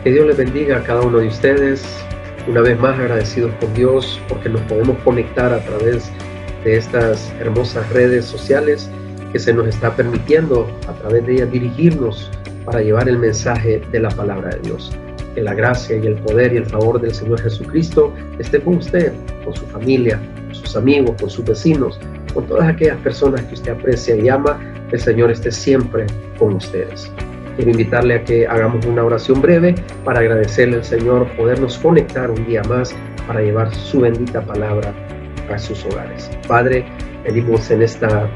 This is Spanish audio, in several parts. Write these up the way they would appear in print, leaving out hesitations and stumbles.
Que Dios les bendiga a cada uno de ustedes. Una vez más agradecidos con Dios porque nos podemos conectar a través de estas hermosas redes sociales que se nos está permitiendo a través de ellas dirigirnos para llevar el mensaje de la palabra de Dios. Que la gracia y el poder y el favor del Señor Jesucristo esté con usted, con su familia, con sus amigos, con sus vecinos, con todas aquellas personas que usted aprecia y ama. El Señor esté siempre con ustedes. Quiero invitarle a que hagamos una oración breve para agradecerle al Señor podernos conectar un día más para llevar su bendita palabra a sus hogares. Padre, venimos en esta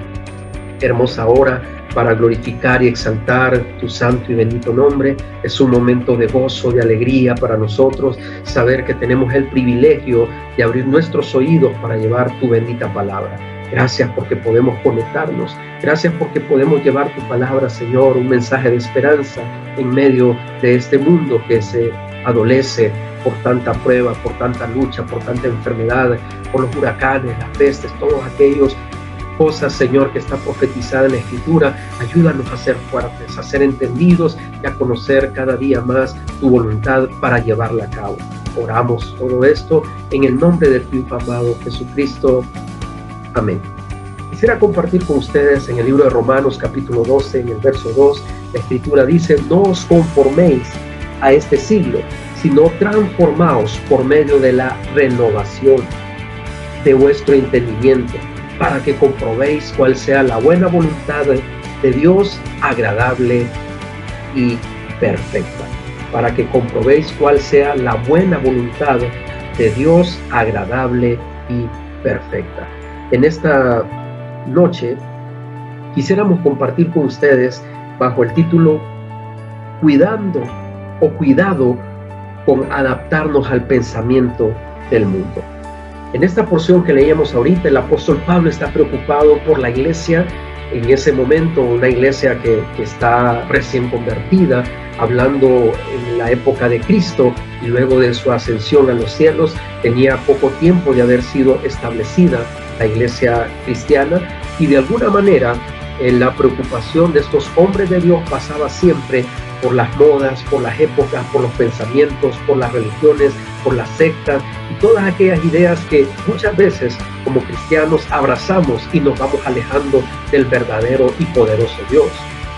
hermosa hora para glorificar y exaltar tu santo y bendito nombre. Es un momento de gozo, de alegría para nosotros, saber que tenemos el privilegio de abrir nuestros oídos para llevar tu bendita palabra. Gracias porque podemos conectarnos. Gracias porque podemos llevar tu palabra, Señor, un mensaje de esperanza en medio de este mundo que se adolece por tanta prueba, por tanta lucha, por tanta enfermedad, por los huracanes, las pestes, todos aquellos cosas, Señor, que está profetizada en la Escritura. Ayúdanos a ser fuertes, a ser entendidos y a conocer cada día más tu voluntad para llevarla a cabo. Oramos todo esto en el nombre de tu Hijo amado Jesucristo. Amén. Quisiera compartir con ustedes en el libro de Romanos capítulo 12, en el verso 2, la Escritura dice: no os conforméis a este siglo, sino transformaos por medio de la renovación de vuestro entendimiento, para que comprobéis cuál sea la buena voluntad de Dios, agradable y perfecta. Para que comprobéis cuál sea la buena voluntad de Dios, agradable y perfecta. En esta noche quisiéramos compartir con ustedes bajo el título Cuidado con adaptarnos al pensamiento del mundo. En esta porción que leíamos ahorita, el apóstol Pablo está preocupado por la iglesia en ese momento, una iglesia que está recién convertida, hablando en la época de Cristo y luego de su ascensión a los cielos. Tenía poco tiempo de haber sido establecida la iglesia cristiana, y de alguna manera la preocupación de estos hombres de Dios pasaba siempre por las modas, por las épocas, por los pensamientos, por las religiones, por las sectas y todas aquellas ideas que muchas veces como cristianos abrazamos y nos vamos alejando del verdadero y poderoso Dios.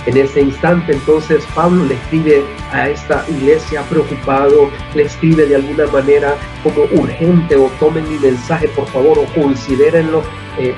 En ese instante entonces Pablo le escribe a esta iglesia preocupado, le escribe de alguna manera como urgente: o tomen mi mensaje por favor, o considérenlo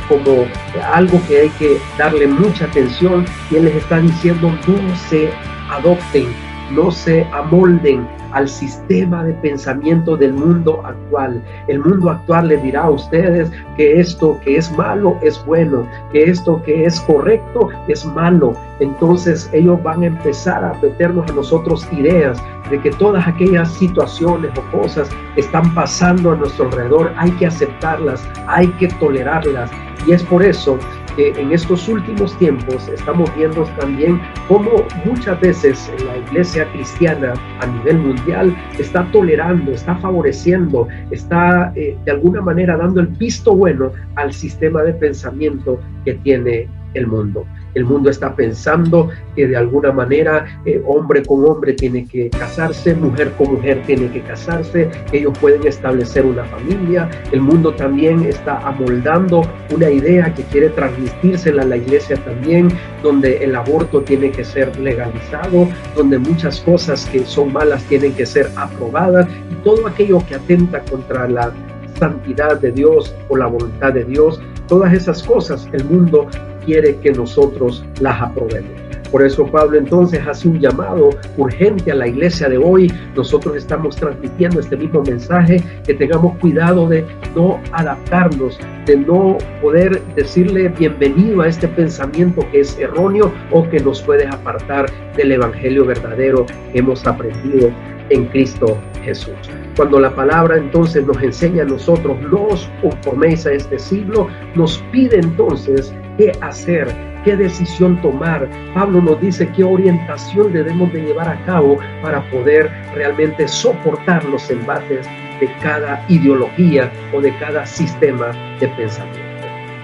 como algo que hay que darle mucha atención. Y él les está diciendo: no se adopten, no se amolden al sistema de pensamiento del mundo actual. El mundo actual les dirá a ustedes que esto que es malo es bueno, que esto que es correcto es malo. Entonces ellos van a empezar a meternos a nosotros ideas de que todas aquellas situaciones o cosas están pasando a nuestro alrededor, hay que aceptarlas, hay que tolerarlas. Y es por eso que en estos últimos tiempos estamos viendo también cómo muchas veces la iglesia cristiana a nivel mundial está tolerando, está favoreciendo, está de alguna manera dando el visto bueno al sistema de pensamiento que tiene el mundo. El mundo está pensando que de alguna manera hombre con hombre tiene que casarse, mujer con mujer tiene que casarse, ellos pueden establecer una familia. El mundo también está amoldando una idea que quiere transmitírsela a la iglesia también, donde el aborto tiene que ser legalizado, donde muchas cosas que son malas tienen que ser aprobadas, y todo aquello que atenta contra la santidad de Dios o la voluntad de Dios, todas esas cosas el mundo quiere que nosotros las aprobemos. Por eso Pablo entonces hace un llamado urgente a la iglesia de hoy. Nosotros estamos transmitiendo este mismo mensaje, que tengamos cuidado de no adaptarnos, de no poder decirle bienvenido a este pensamiento que es erróneo o que nos puede apartar del evangelio verdadero que hemos aprendido en Cristo Jesús. Cuando la palabra entonces nos enseña a nosotros: no os conforméis a este siglo, nos pide entonces qué hacer, qué decisión tomar. Pablo nos dice qué orientación debemos de llevar a cabo para poder realmente soportar los embates de cada ideología o de cada sistema de pensamiento.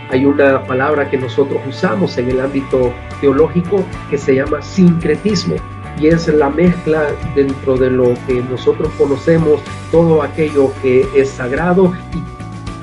Hay una palabra que nosotros usamos en el ámbito teológico que se llama sincretismo. y es la mezcla dentro de lo que nosotros conocemos, todo aquello que es sagrado y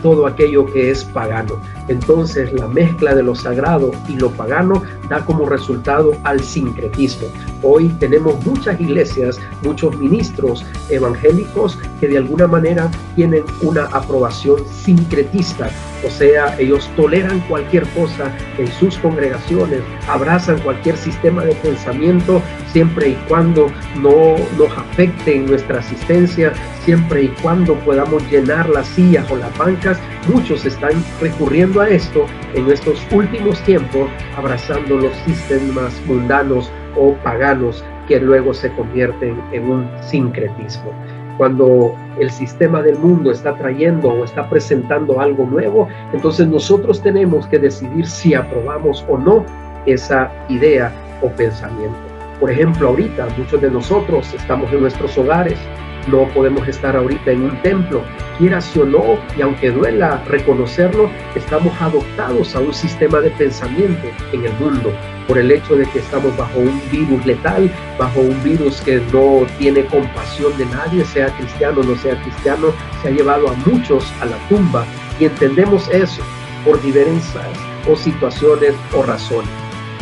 todo aquello que es pagano. Entonces la mezcla de lo sagrado y lo pagano da como resultado al sincretismo. Hoy tenemos muchas iglesias, muchos ministros evangélicos que de alguna manera tienen una aprobación sincretista, o sea, ellos toleran cualquier cosa en sus congregaciones, abrazan cualquier sistema de pensamiento siempre y cuando no nos afecte en nuestra asistencia, siempre y cuando podamos llenar las sillas o las bancas. Muchos están recurriendo a esto en estos últimos tiempos, abrazando los sistemas mundanos o paganos que luego se convierten en un sincretismo. Cuando el sistema del mundo está trayendo o está presentando algo nuevo, entonces nosotros tenemos que decidir si aprobamos o no esa idea o pensamiento. Por ejemplo, ahorita muchos de nosotros estamos en nuestros hogares, no podemos estar ahorita en un templo, quieras o no, y aunque duela reconocerlo, estamos adoptados a un sistema de pensamiento en el mundo, por el hecho de que estamos bajo un virus letal, bajo un virus que no tiene compasión de nadie, sea cristiano o no sea cristiano, se ha llevado a muchos a la tumba, y entendemos eso por diferencias o situaciones o razones.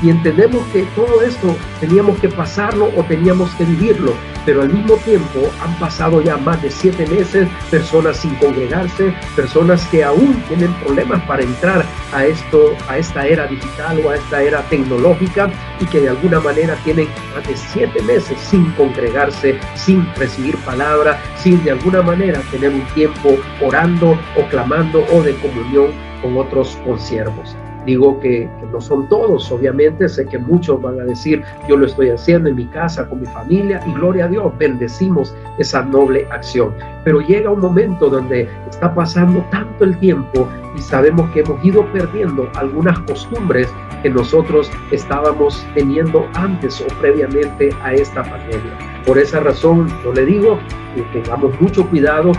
Y entendemos que todo esto teníamos que pasarlo o teníamos que vivirlo, pero al mismo tiempo han pasado ya más de 7 meses, personas sin congregarse, personas que aún tienen problemas para entrar a esta era digital o a esta era tecnológica, y que de alguna manera tienen más de 7 meses sin congregarse, sin recibir palabra, sin de alguna manera tener un tiempo orando o clamando o de comunión con otros consiervos. Digo que no son todos, obviamente, sé que muchos van a decir, yo lo estoy haciendo en mi casa, con mi familia, y gloria a Dios, bendecimos esa noble acción. Pero llega un momento donde está pasando tanto el tiempo y sabemos que hemos ido perdiendo algunas costumbres que nosotros estábamos teniendo antes o previamente a esta pandemia. Por esa razón, yo le digo que tengamos mucho cuidado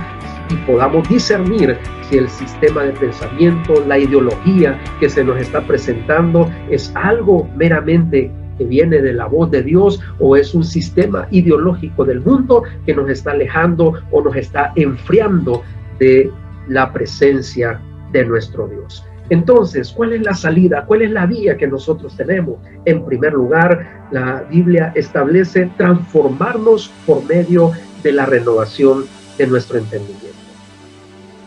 y podamos discernir si el sistema de pensamiento, la ideología que se nos está presentando es algo meramente que viene de la voz de Dios, o es un sistema ideológico del mundo que nos está alejando o nos está enfriando de la presencia de nuestro Dios. Entonces, ¿cuál es la salida? ¿Cuál es la vía que nosotros tenemos? En primer lugar, la Biblia establece transformarnos por medio de la renovación de nuestro entendimiento.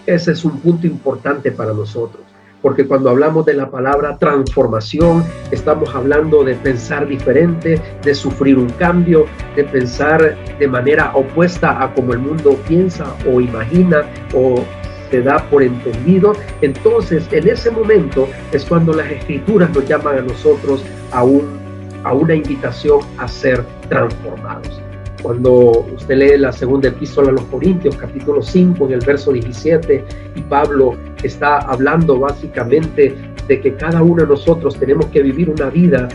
Ese es un punto importante para nosotros, porque cuando hablamos de la palabra transformación, estamos hablando de pensar diferente, de sufrir un cambio, de pensar de manera opuesta a como el mundo piensa o imagina o se da por entendido. Entonces, en ese momento es cuando las Escrituras nos llaman a nosotros a una invitación a ser transformados. Cuando usted lee la segunda epístola a los Corintios, capítulo 5, en el verso 17, y Pablo está hablando básicamente de que cada uno de nosotros tenemos que vivir una vida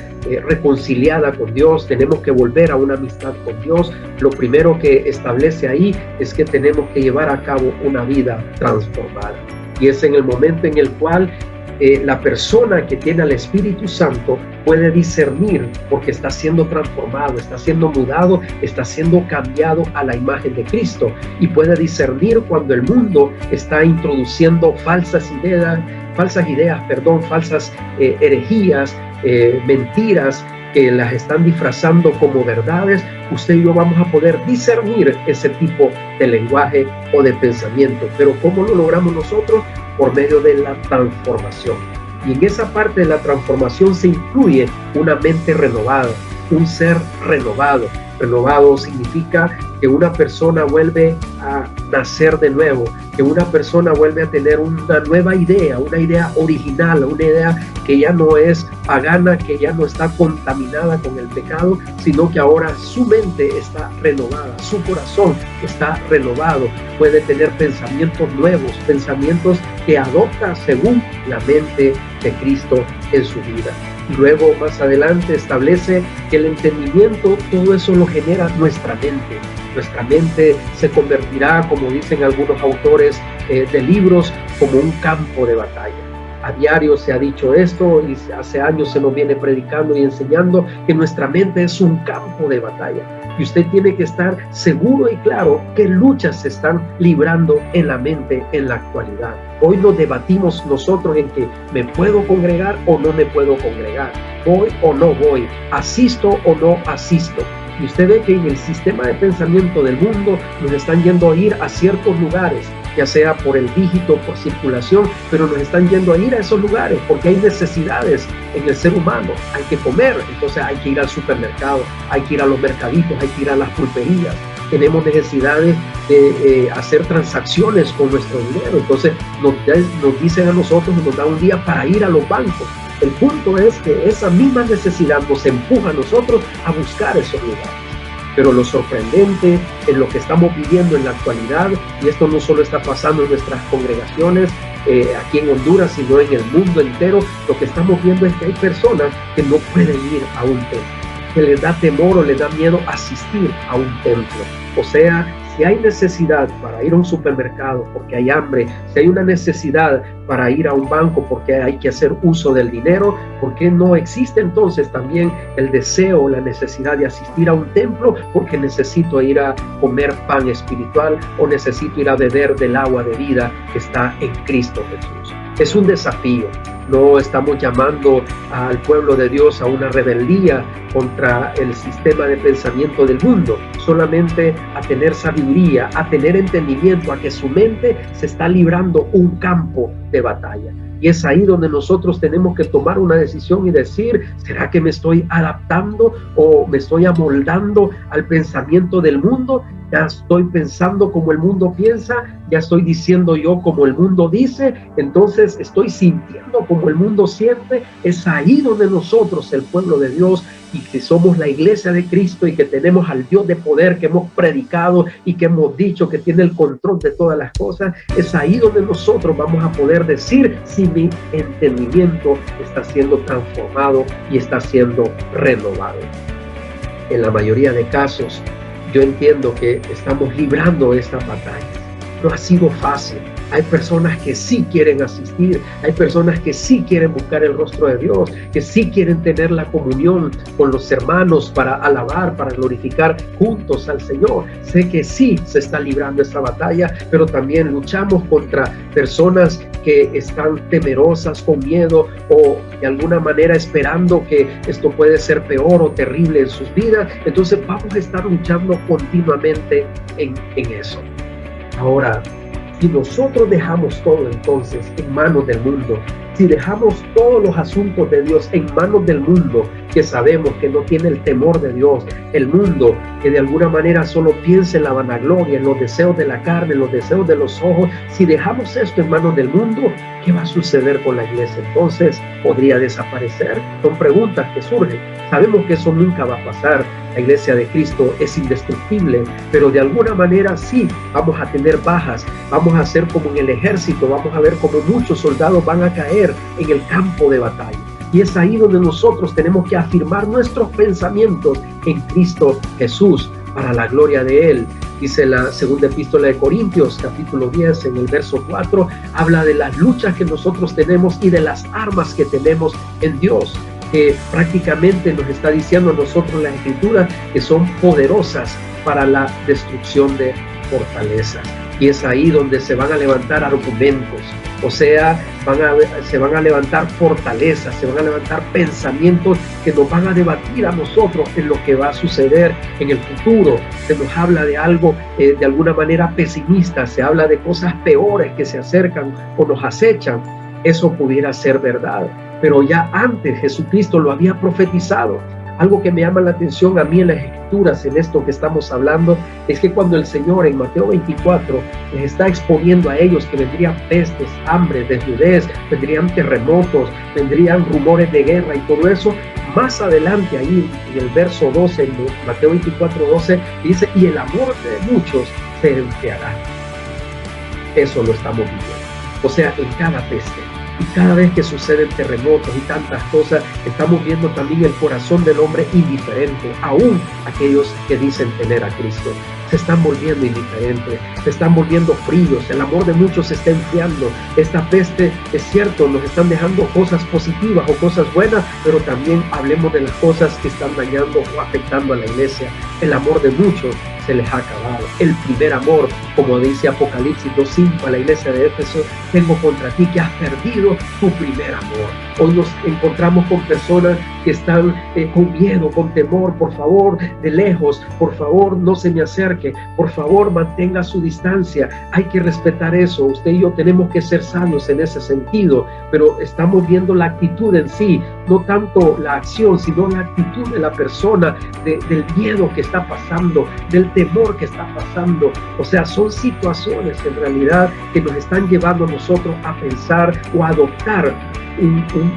reconciliada con Dios, tenemos que volver a una amistad con Dios. Lo primero que establece ahí es que tenemos que llevar a cabo una vida transformada. Y es en el momento en el cual la persona que tiene al Espíritu Santo puede discernir, porque está siendo transformado, está siendo mudado, está siendo cambiado a la imagen de Cristo, y puede discernir cuando el mundo está introduciendo falsas ideas, falsas herejías, mentiras, que las están disfrazando como verdades. Usted y yo vamos a poder discernir ese tipo de lenguaje o de pensamiento. Pero ¿cómo lo logramos nosotros? Por medio de la transformación. Y en esa parte de la transformación se incluye una mente renovada, un ser renovado. Renovado significa que una persona vuelve a nacer de nuevo, que una persona vuelve a tener una nueva idea, una idea original, una idea que ya no es pagana, que ya no está contaminada con el pecado, sino que ahora su mente está renovada, su corazón está renovado, puede tener pensamientos nuevos, pensamientos que adopta según la mente de Cristo en su vida. Y luego más adelante establece que el entendimiento, todo eso lo genera nuestra mente. Nuestra mente se convertirá, como dicen algunos autores de libros, como un campo de batalla. a diario se ha dicho esto y hace años se nos viene predicando y enseñando que nuestra mente es un campo de batalla. Y usted tiene que estar seguro y claro qué luchas se están librando en la mente en la actualidad. Hoy nos debatimos nosotros en que me puedo congregar o no me puedo congregar, voy o no voy, asisto o no asisto. Y usted ve que en el sistema de pensamiento del mundo nos están yendo a ir a ciertos lugares, ya sea por el dígito, por circulación, pero nos están yendo a ir a esos lugares porque hay necesidades en el ser humano. Hay que comer, entonces hay que ir al supermercado, hay que ir a los mercaditos, hay que ir a las pulperías. Tenemos necesidades de hacer transacciones con nuestro dinero, entonces nos dicen a nosotros, nos da un día para ir a los bancos. El punto es que esa misma necesidad nos empuja a nosotros a buscar esos lugares. Pero lo sorprendente en lo que estamos viviendo en la actualidad, y esto no solo está pasando en nuestras congregaciones aquí en Honduras, sino en el mundo entero, lo que estamos viendo es que hay personas que no pueden ir a un templo, que les da temor o les da miedo asistir a un templo. O sea, si hay necesidad para ir a un supermercado porque hay hambre, si hay una necesidad para ir a un banco porque hay que hacer uso del dinero, ¿por qué no existe entonces también el deseo o la necesidad de asistir a un templo? Porque necesito ir a comer pan espiritual o necesito ir a beber del agua de vida que está en Cristo Jesús. Es un desafío. No estamos llamando al pueblo de Dios a una rebeldía contra el sistema de pensamiento del mundo, solamente a tener sabiduría, a tener entendimiento, a que su mente se está librando un campo de batalla. Y es ahí donde nosotros tenemos que tomar una decisión y decir, ¿será que me estoy adaptando o me estoy amoldando al pensamiento del mundo? Ya estoy pensando como el mundo piensa, ya estoy diciendo yo como el mundo dice, entonces estoy sintiendo como el mundo siente. Es ahí donde nosotros, el pueblo de Dios, y que somos la iglesia de Cristo y que tenemos al Dios de poder que hemos predicado y que hemos dicho que tiene el control de todas las cosas, es ahí donde nosotros vamos a poder decir si mi entendimiento está siendo transformado y está siendo renovado. En la mayoría de casos, yo entiendo que estamos librando esta batalla. No ha sido fácil. Hay personas que sí quieren asistir, hay personas que sí quieren buscar el rostro de Dios, que sí quieren tener la comunión con los hermanos para alabar, para glorificar juntos al Señor. Sé que sí se está librando esta batalla, pero también luchamos contra personas que están temerosas, con miedo o de alguna manera esperando que esto puede ser peor o terrible en sus vidas. Entonces vamos a estar luchando continuamente en eso. Ahora, si nosotros dejamos todo entonces en manos del mundo, si dejamos todos los asuntos de Dios en manos del mundo, que sabemos que no tiene el temor de Dios, el mundo que de alguna manera solo piensa en la vanagloria, en los deseos de la carne, en los deseos de los ojos, si dejamos esto en manos del mundo, ¿qué va a suceder con la iglesia? Entonces, ¿podría desaparecer? Son preguntas que surgen. Sabemos que eso nunca va a pasar. La iglesia de Cristo es indestructible, pero de alguna manera sí vamos a tener bajas, vamos a ser como en el ejército, vamos a ver como muchos soldados van a caer en el campo de batalla. Y es ahí donde nosotros tenemos que afirmar nuestros pensamientos en Cristo Jesús para la gloria de Él. Dice la segunda epístola de Corintios, capítulo 10, en el verso 4, habla de las luchas que nosotros tenemos y de las armas que tenemos en Dios, que prácticamente nos está diciendo a nosotros la Escritura que son poderosas para la destrucción de fortalezas. Y es ahí donde se van a levantar argumentos, o sea, se van a levantar fortalezas, se van a levantar pensamientos que nos van a debatir a nosotros en lo que va a suceder en el futuro. Se nos habla de algo de alguna manera pesimista, se habla de cosas peores que se acercan o nos acechan. Eso pudiera ser verdad, pero ya antes Jesucristo lo había profetizado. Algo que me llama la atención a mí en las Escrituras, en esto que estamos hablando, es que cuando el Señor en Mateo 24 les está exponiendo a ellos que vendrían pestes, hambre, desnudez, vendrían terremotos, vendrían rumores de guerra y todo eso, más adelante ahí en el verso 12, en Mateo 24:12, dice, y el amor de muchos se enfriará. Eso lo estamos viviendo. O sea, en cada peste. Y cada vez que suceden terremotos y tantas cosas, estamos viendo también el corazón del hombre indiferente, aún aquellos que dicen tener a Cristo. se están volviendo indiferentes, se están volviendo fríos, el amor de muchos se está enfriando. Esta peste, es cierto, nos están dejando cosas positivas o cosas buenas, pero también hablemos de las cosas que están dañando o afectando a la iglesia. El amor de muchos se les ha acabado. El primer amor, como dice Apocalipsis 2:5 a la iglesia de Éfeso, tengo contra ti que has perdido tu primer amor. Hoy nos encontramos con personas que están con miedo, con temor. Por favor, de lejos, por favor, no se me acerque, por favor, mantenga su distancia. Hay que respetar eso. Usted y yo tenemos que ser sanos en ese sentido, pero estamos viendo la actitud en sí, no tanto la acción, sino la actitud de la persona, del miedo que está pasando, del temor que está pasando. O sea, son situaciones en realidad que nos están llevando a nosotros a pensar o a adoptar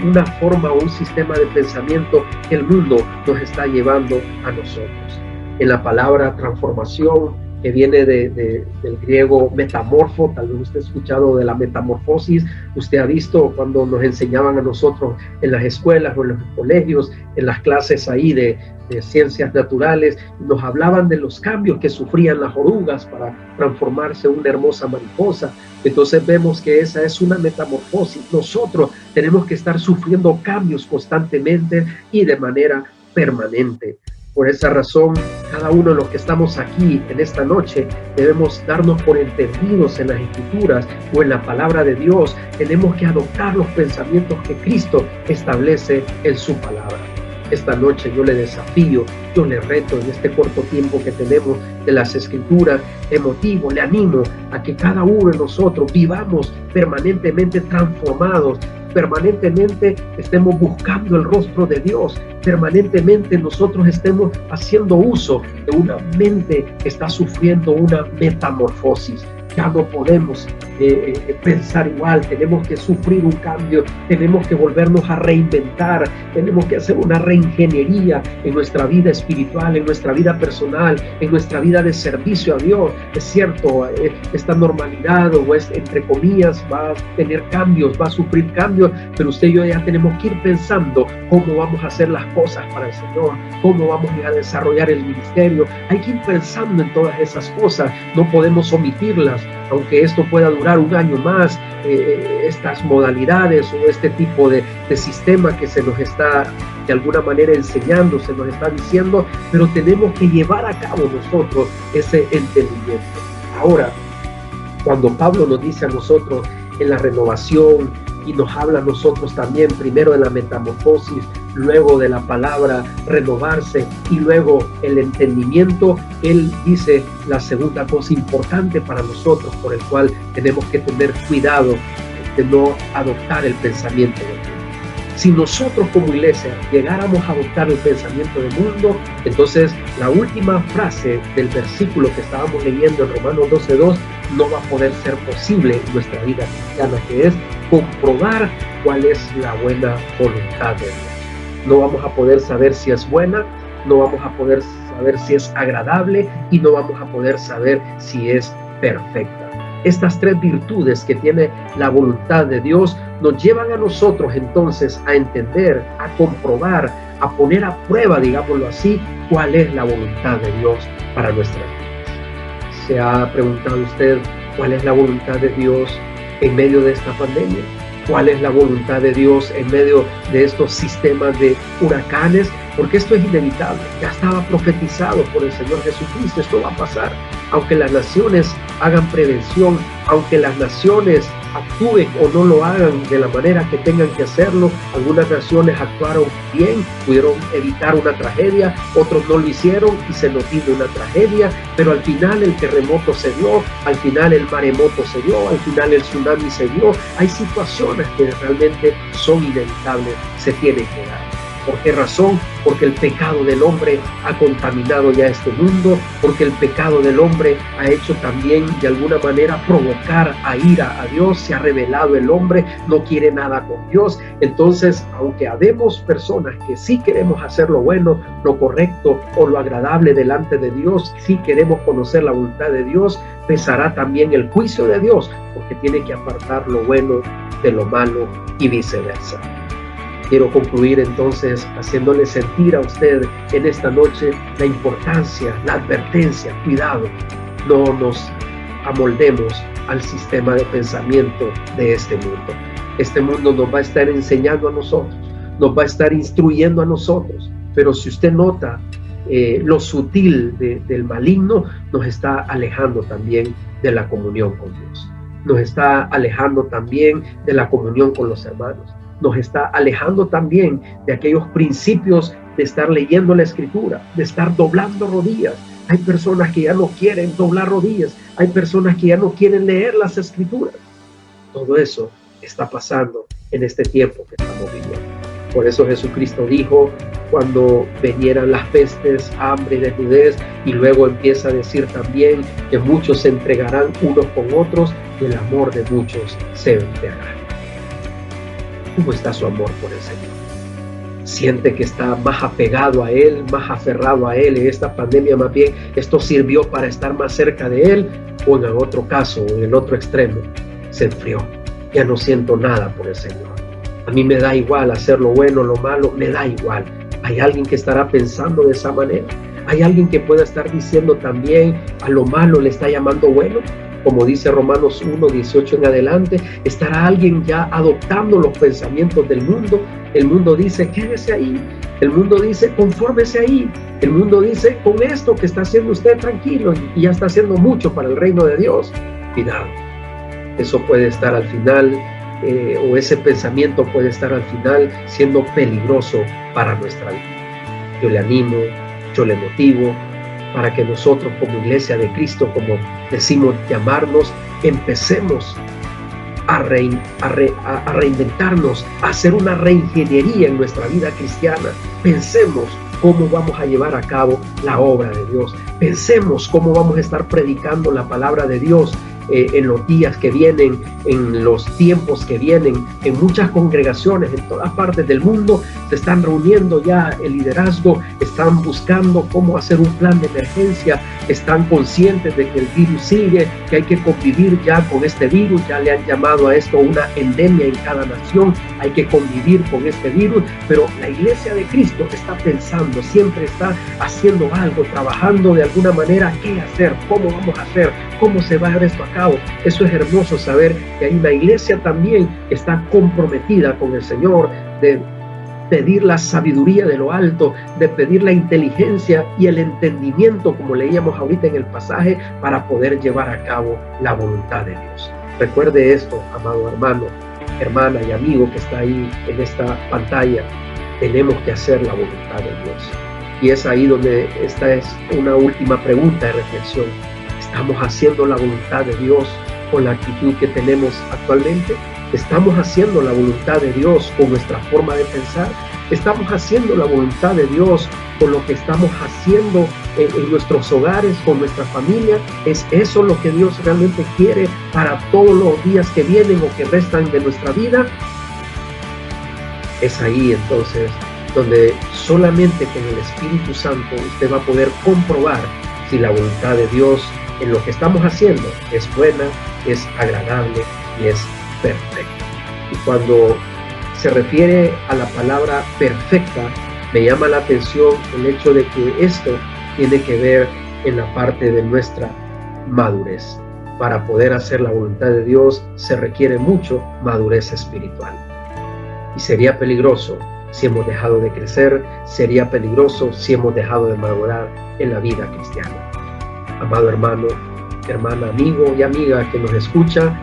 una forma o un sistema de pensamiento que el mundo nos está llevando a nosotros. En la palabra transformación, que viene del griego metamorfo, tal vez usted ha escuchado de la metamorfosis, usted ha visto cuando nos enseñaban a nosotros en las escuelas o en los colegios, en las clases ahí de ciencias naturales, nos hablaban de los cambios que sufrían las orugas para transformarse en una hermosa mariposa. Entonces vemos que esa es una metamorfosis. Nosotros tenemos que estar sufriendo cambios constantemente y de manera permanente. Por esa razón, cada uno de los que estamos aquí en esta noche debemos darnos por entendidos en las Escrituras o en la palabra de Dios. Tenemos que adoptar los pensamientos que Cristo establece en su palabra. Esta noche yo le desafío, yo le reto en este corto tiempo que tenemos de las Escrituras, le motivo, le animo a que cada uno de nosotros vivamos permanentemente transformados, permanentemente estemos buscando el rostro de Dios, permanentemente nosotros estemos haciendo uso de una mente que está sufriendo una metamorfosis. Ya no podemos pensar igual, tenemos que sufrir un cambio, tenemos que volvernos a reinventar, tenemos que hacer una reingeniería en nuestra vida espiritual, en nuestra vida personal, en nuestra vida de servicio a Dios. Es cierto, esta normalidad o entre comillas va a tener cambios, va a sufrir cambios, pero usted y yo ya tenemos que ir pensando cómo vamos a hacer las cosas para el Señor, cómo vamos a desarrollar el ministerio. Hay que ir pensando en todas esas cosas, no podemos omitirlas, aunque esto pueda durar un año más, estas modalidades o este tipo de sistema que se nos está de alguna manera enseñando, se nos está diciendo, pero tenemos que llevar a cabo nosotros ese entendimiento. Ahora, cuando Pablo nos dice a nosotros en la renovación y nos habla a nosotros también primero de la metamorfosis, luego de la palabra renovarse y luego el entendimiento, él dice la segunda cosa importante para nosotros por el cual tenemos que tener cuidado de no adoptar el pensamiento del mundo. Si nosotros como iglesia llegáramos a adoptar el pensamiento del mundo, entonces la última frase del versículo que estábamos leyendo en Romanos 12:2 no va a poder ser posible en nuestra vida cristiana, que es comprobar cuál es la buena voluntad de Dios. No vamos a poder saber si es buena, no vamos a poder saber si es agradable y no vamos a poder saber si es perfecta. Estas tres virtudes que tiene la voluntad de Dios nos llevan a nosotros entonces a entender, a comprobar, a poner a prueba, digámoslo así, cuál es la voluntad de Dios para nuestras vidas. ¿Se ha preguntado usted cuál es la voluntad de Dios en medio de esta pandemia? ¿Cuál es la voluntad de Dios en medio de estos sistemas de huracanes? Porque esto es inevitable, ya estaba profetizado por el Señor Jesucristo, esto va a pasar. Aunque las naciones hagan prevención, aunque las naciones actúen o no lo hagan de la manera que tengan que hacerlo, algunas naciones actuaron bien, pudieron evitar una tragedia, otros no lo hicieron y se nos vino una tragedia, pero al final el terremoto se dio, al final el maremoto se dio, al final el tsunami se dio. Hay situaciones que realmente son inevitables, se tienen que dar. ¿Por qué razón? Porque el pecado del hombre ha contaminado ya este mundo, porque el pecado del hombre ha hecho también de alguna manera provocar a ira a Dios, se ha rebelado el hombre, no quiere nada con Dios. Entonces, aunque habemos personas que sí queremos hacer lo bueno, lo correcto o lo agradable delante de Dios, sí queremos conocer la voluntad de Dios, pesará también el juicio de Dios, porque tiene que apartar lo bueno de lo malo y viceversa. Quiero concluir entonces haciéndole sentir a usted en esta noche la importancia, la advertencia, cuidado, no nos amoldemos al sistema de pensamiento de este mundo. Este mundo nos va a estar enseñando a nosotros, nos va a estar instruyendo a nosotros, pero si usted nota lo sutil del maligno, nos está alejando también de la comunión con Dios, nos está alejando también de la comunión con los hermanos, nos está alejando también de aquellos principios de estar leyendo la Escritura, de estar doblando rodillas. Hay personas que ya no quieren doblar rodillas, hay personas que ya no quieren leer las Escrituras. Todo eso está pasando en este tiempo que estamos viviendo. Por eso Jesucristo dijo, cuando vinieran las pestes, hambre y desnudez, y luego empieza a decir también que muchos se entregarán unos con otros y el amor de muchos se enfriará. ¿Cómo está su amor por el Señor? ¿Siente que está más apegado a Él, más aferrado a Él? En esta pandemia más bien esto sirvió para estar más cerca de Él, o en otro caso, en el otro extremo, se enfrió. Ya no siento nada por el Señor. A mí me da igual hacer lo bueno, lo malo, me da igual. Hay alguien que estará pensando de esa manera. Hay alguien que pueda estar diciendo también a lo malo le está llamando bueno. Como dice Romanos 1, 18 en adelante, estará alguien ya adoptando los pensamientos del mundo. El mundo dice, quédese ahí. El mundo dice, confórmese ahí. El mundo dice, con esto que está haciendo usted tranquilo y ya está haciendo mucho para el reino de Dios. Cuidado. Eso puede estar al final, o ese pensamiento puede estar al final siendo peligroso para nuestra vida. Yo le animo, yo le motivo, para que nosotros como Iglesia de Cristo, como decimos llamarnos, empecemos a reinventarnos, a hacer una reingeniería en nuestra vida cristiana. Pensemos cómo vamos a llevar a cabo la obra de Dios. Pensemos cómo vamos a estar predicando la palabra de Dios en los días que vienen, en los tiempos que vienen. En muchas congregaciones en todas partes del mundo se están reuniendo ya el liderazgo, están buscando cómo hacer un plan de emergencia, están conscientes de que el virus sigue, que hay que convivir ya con este virus. Ya le han llamado a esto una endemia en cada nación. Hay que convivir con este virus, pero la Iglesia de Cristo está pensando, siempre está haciendo algo, trabajando de alguna manera, qué hacer, cómo vamos a hacer, cómo se va a dar esto a cabo. Eso es hermoso saber que hay una iglesia también que está comprometida con el Señor, de pedir la sabiduría de lo alto, de pedir la inteligencia y el entendimiento, como leíamos ahorita en el pasaje, para poder llevar a cabo la voluntad de Dios. Recuerde esto, amado hermano, hermana y amigo que está ahí en esta pantalla, tenemos que hacer la voluntad de Dios. Y es ahí donde esta es una última pregunta de reflexión. ¿Estamos haciendo la voluntad de Dios con la actitud que tenemos actualmente? ¿Estamos haciendo la voluntad de Dios con nuestra forma de pensar? ¿Estamos haciendo la voluntad de Dios con lo que estamos haciendo en nuestros hogares, con nuestra familia? ¿Es eso lo que Dios realmente quiere para todos los días que vienen o que restan de nuestra vida? Es ahí entonces donde solamente con el Espíritu Santo usted va a poder comprobar si la voluntad de Dios en lo que estamos haciendo es buena, es agradable y es perfecta. Y cuando se refiere a la palabra perfecta, me llama la atención el hecho de que esto tiene que ver en la parte de nuestra madurez. Para poder hacer la voluntad de Dios se requiere mucho madurez espiritual. Y sería peligroso si hemos dejado de crecer, sería peligroso si hemos dejado de madurar en la vida cristiana. Amado hermano, hermana, amigo y amiga que nos escucha,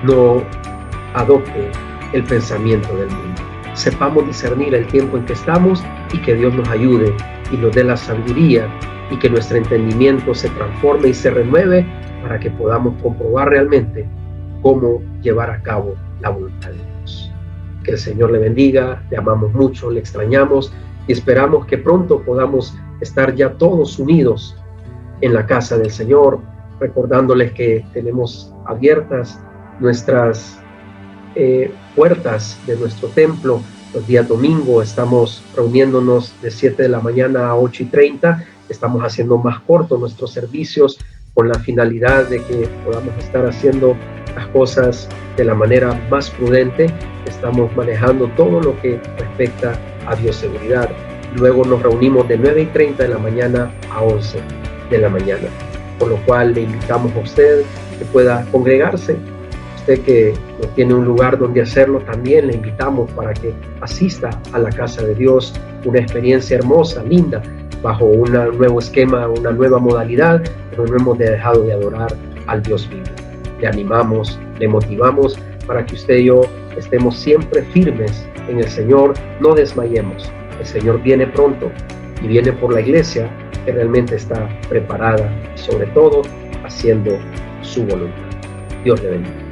no adopte el pensamiento del mundo. Sepamos discernir el tiempo en que estamos y que Dios nos ayude y nos dé la sabiduría y que nuestro entendimiento se transforme y se renueve para que podamos comprobar realmente cómo llevar a cabo la voluntad de Dios. Que el Señor le bendiga, le amamos mucho, le extrañamos y esperamos que pronto podamos estar ya todos unidos en la casa del Señor, recordándoles que tenemos abiertas nuestras puertas de nuestro templo. Los días domingo estamos reuniéndonos de 7 de la mañana a 8:30. Estamos haciendo más cortos nuestros servicios con la finalidad de que podamos estar haciendo las cosas de la manera más prudente. Estamos manejando todo lo que respecta a bioseguridad. Luego nos reunimos de 9:30 de la mañana a 11 de la mañana, por lo cual le invitamos a usted que pueda congregarse. Usted que no tiene un lugar donde hacerlo, también le invitamos para que asista a la casa de Dios, una experiencia hermosa, linda, bajo un nuevo esquema, una nueva modalidad, pero no hemos dejado de adorar al Dios vivo. Le animamos, le motivamos para que usted y yo estemos siempre firmes en el Señor, no desmayemos. El Señor viene pronto y viene por la iglesia que realmente está preparada y sobre todo haciendo su voluntad. Dios le bendiga.